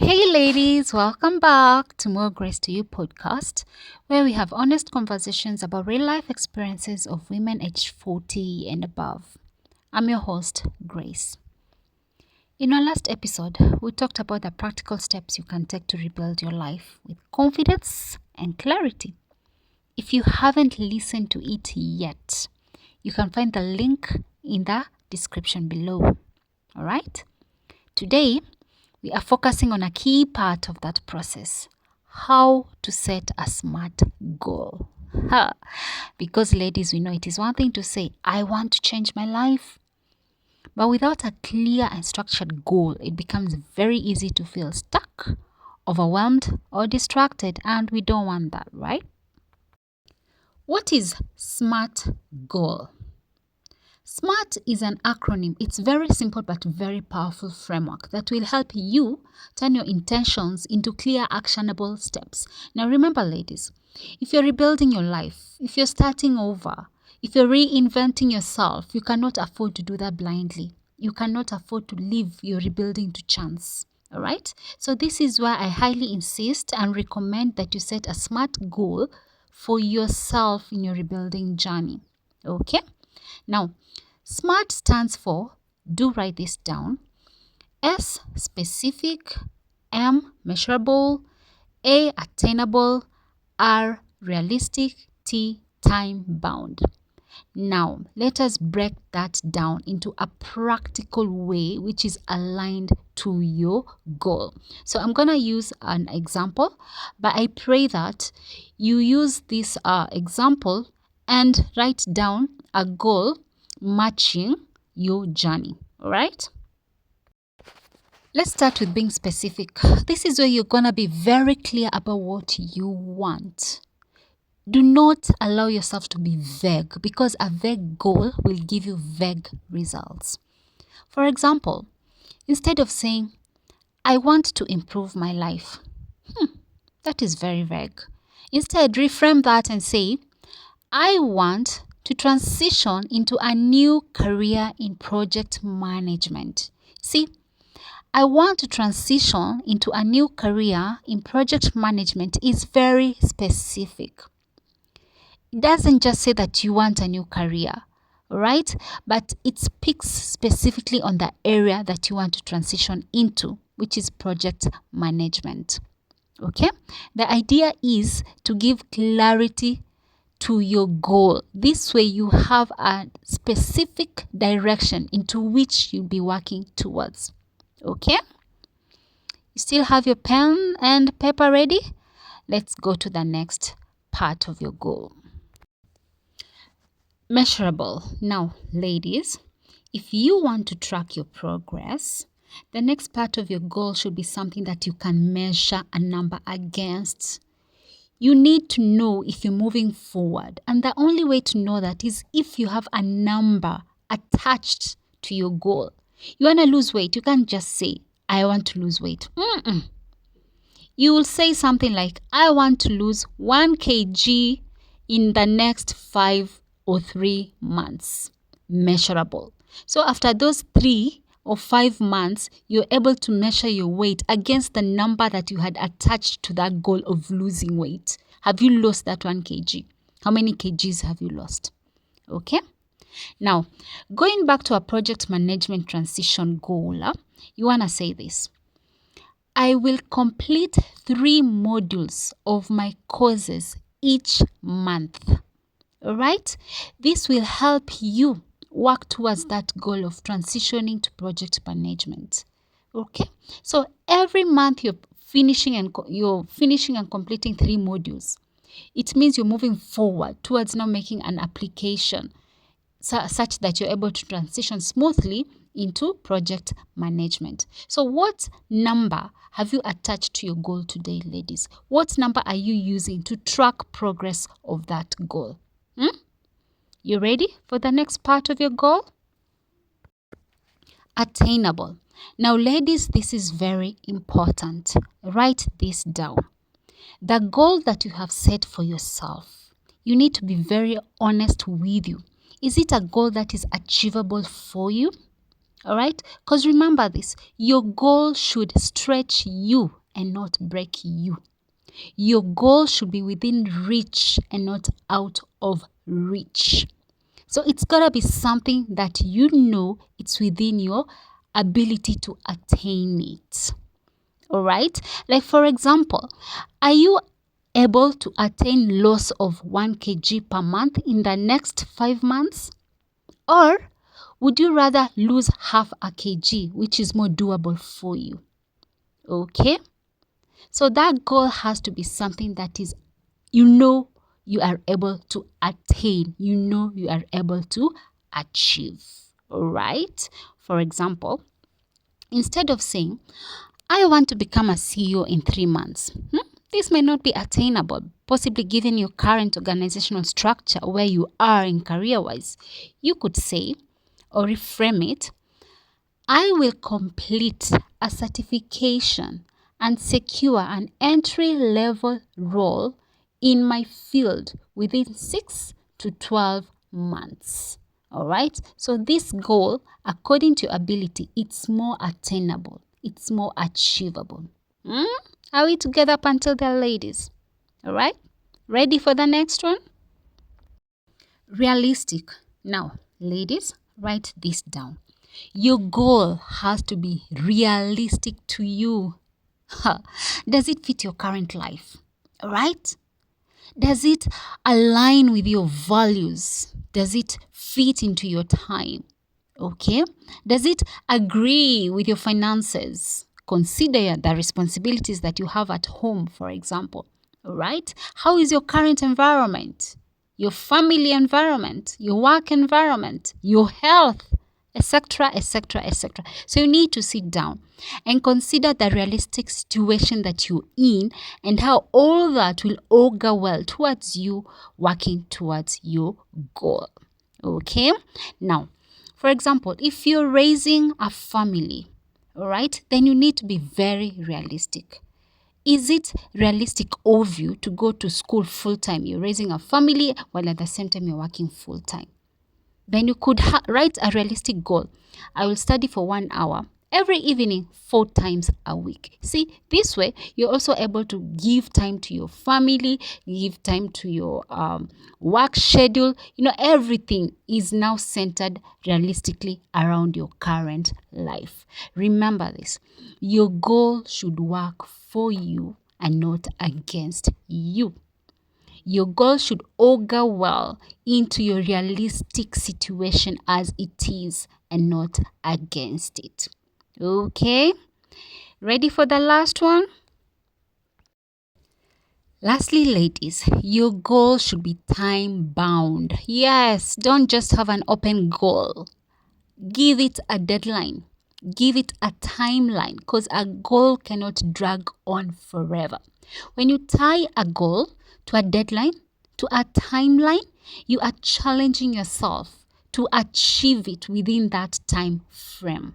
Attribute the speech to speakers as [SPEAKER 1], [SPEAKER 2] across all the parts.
[SPEAKER 1] Hey ladies, welcome back to More Grace to You podcast, where we have honest conversations about real life experiences of women aged 40 and above. I'm your host, Grace. In our last episode, we talked about the practical steps you can take to rebuild your life with confidence and clarity. If you haven't listened to it yet, you can find the link in the description below. All right? Today, we are focusing on a key part of that process: how to set a smart goal. Because, ladies, we know it is one thing to say, I want to change my life. But without a clear and structured goal, it becomes very easy to feel stuck, overwhelmed, or distracted, and we don't want that, right? What is SMART goal? SMART is an acronym. It's very simple but very powerful framework that will help you turn your intentions into clear, actionable steps. Now remember, ladies, if you're rebuilding your life, if you're starting over, if you're reinventing yourself, you cannot afford to do that blindly. You cannot afford to leave your rebuilding to chance. All right? So this is why I highly insist and recommend that you set a SMART goal for yourself in your rebuilding journey. Okay? Now, SMART stands for, do write this down: S, specific; M, measurable; A, attainable; R, realistic; T, time bound. Now, let us break that down into a practical way which is aligned to your goal. So I'm going to use an example, but I pray that you use this example and write down a goal matching your journey. All right? Let's start with being specific. This is where you're going to be very clear about what you want. Do not allow yourself to be vague, because a vague goal will give you vague results. For example, instead of saying, I want to improve my life, that is very vague. Instead, reframe that and say, I want to transition into a new career in project management. See, I want to transition into a new career in project management is very specific. It doesn't just say that you want a new career, right? But it speaks specifically on the area that you want to transition into, which is project management. Okay? The idea is to give clarity to your goal. This way you have a specific direction into which you'll be working towards. Okay? You still have your pen and paper ready? Let's go to the next part of your goal. Measurable. Now, ladies, if you want to track your progress, the next part of your goal should be something that you can measure a number against. You need to know if you're moving forward. And the only way to know that is if you have a number attached to your goal. You want to lose weight, you can't just say, I want to lose weight. You will say something like, I want to lose 1 kg in the next 5 or 3 months. Measurable. So after those 3 or 5 months, you're able to measure your weight against the number that you had attached to that goal of losing weight. Have you lost that 1 kg? How many kgs have you lost? Okay? Now, going back to a project management transition goal, you want to say this: I will complete 3 modules of my courses each month. All right? This will help you work towards that goal of transitioning to project management. Okay? So every month you're finishing and completing 3 modules. It means you're moving forward towards now making an application such that you're able to transition smoothly into project management. So what number have you attached to your goal today, ladies? What number are you using to track progress of that goal? You ready for the next part of your goal? Attainable. Now, ladies, this is very important. Write this down. The goal that you have set for yourself, you need to be very honest with you. Is it a goal that is achievable for you? All right? Because remember this, your goal should stretch you and not break you. Your goal should be within reach and not out of reach. So it's got to be something that you know it's within your ability to attain it. All right? Like for example, are you able to attain loss of 1 kg per month in the next 5 months? Or would you rather lose half a kg, which is more doable for you? Okay? So that goal has to be something that is, you know, you are able to attain, you know, you are able to achieve. All right? For example, instead of saying, I want to become a CEO in 3 months. This may not be attainable, possibly given your current organizational structure where you are in career-wise. You could say, or reframe it, I will complete a certification and secure an entry-level role in my field within 6 to 12 months. All right? So this goal, according to ability, it's more attainable. It's more achievable. Are we together up until there, ladies? All right? Ready for the next one? Realistic. Now, ladies, write this down. Your goal has to be realistic to you. Does it fit your current life? Right? Does it align with your values? Does it fit into your time? Okay? Does it agree with your finances? Consider the responsibilities that you have at home, for example. All right? How is your current environment? Your family environment, your work environment, your health, etc., etc., etc. So you need to sit down and consider the realistic situation that you're in and how all that will augur well towards you working towards your goal. Okay? Now, for example, if you're raising a family, all right, then you need to be very realistic. Is it realistic of you to go to school full-time? You're raising a family while at the same time you're working full-time. Then you could write a realistic goal. I will study for 1 hour every evening 4 times a week. See, this way you're also able to give time to your family, give time to your work schedule. You know, everything is now centered realistically around your current life. Remember this, your goal should work for you and not against you. Your goal should augur well into your realistic situation as it is and not against it. Okay? Ready for the last one? Lastly, ladies, your goal should be time bound. Yes, don't just have an open goal. Give it a deadline. Give it a timeline because a goal cannot drag on forever. When you tie a goal to a deadline, to a timeline, you are challenging yourself to achieve it within that time frame.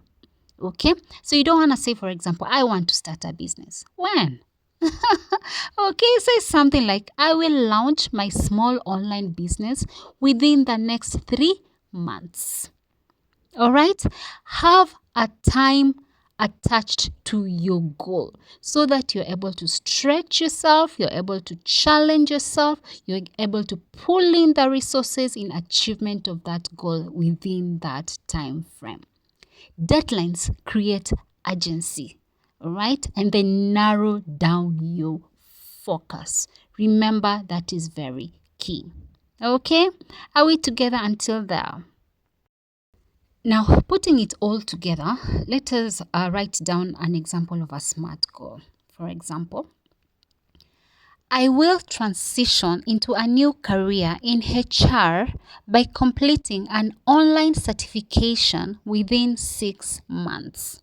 [SPEAKER 1] Okay? So you don't want to say, for example, I want to start a business. When? Okay, say something like, I will launch my small online business within the next 3 months. All right? Have a time attached to your goal so that you're able to stretch yourself, you're able to challenge yourself, you're able to pull in the resources in achievement of that goal within that time frame. Deadlines create urgency, all right? And they narrow down your focus. Remember, that is very key. Okay? Are we together until there? Now, putting it all together, let us write down an example of a SMART goal. For example, I will transition into a new career in HR by completing an online certification within 6 months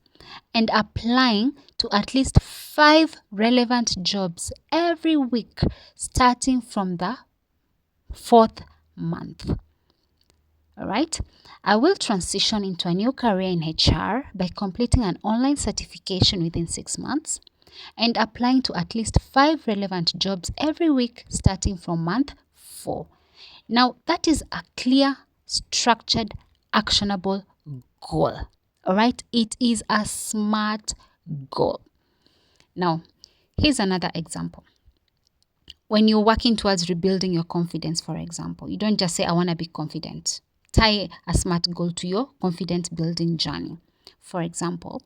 [SPEAKER 1] and applying to at least 5 relevant jobs every week starting from the 4th month. All right. I will transition into a new career in HR by completing an online certification within 6 months and applying to at least 5 relevant jobs every week starting from month 4. Now, that is a clear, structured, actionable goal. All right, it is a SMART goal. Now, here's another example. When you're working towards rebuilding your confidence, for example, you don't just say, I want to be confident. Tie a SMART goal to your confidence building journey. For example,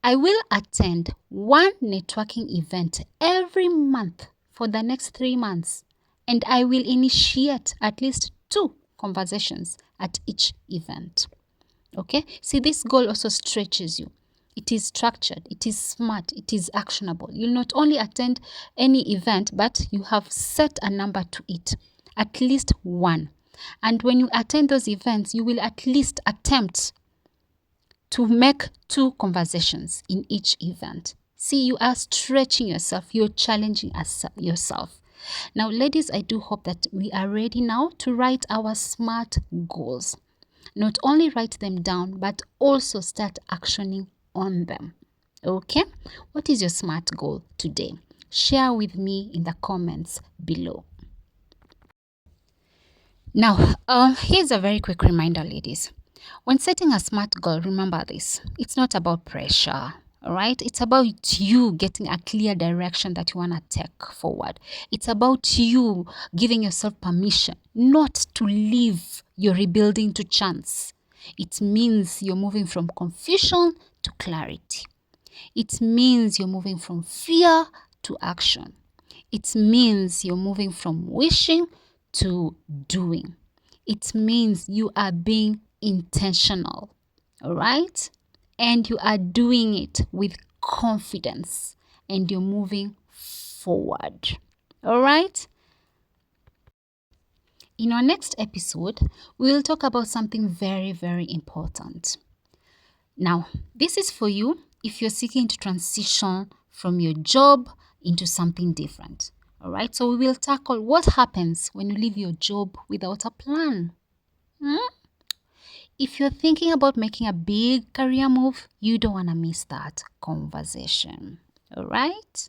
[SPEAKER 1] I will attend one networking event every month for the next 3 months, and I will initiate at least 2 conversations at each event. Okay? See, this goal also stretches you. It is structured, it is smart, it is actionable. You'll not only attend any event, but you have set a number to it, at least 1. And when you attend those events, you will at least attempt to make 2 conversations in each event. See, you are stretching yourself, you're challenging yourself. Now, ladies, I do hope that we are ready now to write our SMART goals. Not only write them down, but also start actioning on them. Okay? What is your SMART goal today? Share with me in the comments below. Now, here's a very quick reminder, ladies. When setting a SMART goal, remember this. It's not about pressure, all right? It's about you getting a clear direction that you want to take forward. It's about you giving yourself permission not to leave your rebuilding to chance. It means you're moving from confusion to clarity. It means you're moving from fear to action. It means you're moving from wishing to doing. It means you are being intentional, all right? And you are doing it with confidence and you're moving forward, all right? In our next episode, we will talk about something very, very important. Now, this is for you if you're seeking to transition from your job into something different. All right, so we will tackle what happens when you leave your job without a plan. If you're thinking about making a big career move, you don't want to miss that conversation. All right?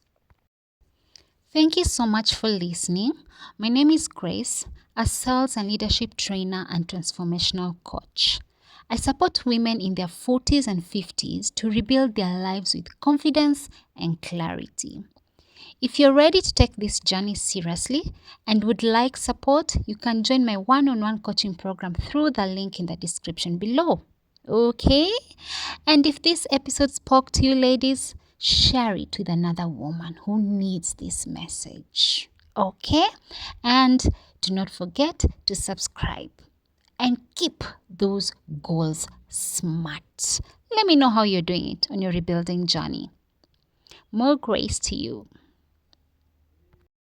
[SPEAKER 1] Thank you so much for listening. My name is Grace, a sales and leadership trainer and transformational coach. I support women in their 40s and 50s to rebuild their lives with confidence and clarity. If you're ready to take this journey seriously and would like support, you can join my one-on-one coaching program through the link in the description below. Okay? And if this episode spoke to you, ladies, share it with another woman who needs this message. Okay? And do not forget to subscribe and keep those goals smart. Let me know how you're doing it on your rebuilding journey. More grace to you.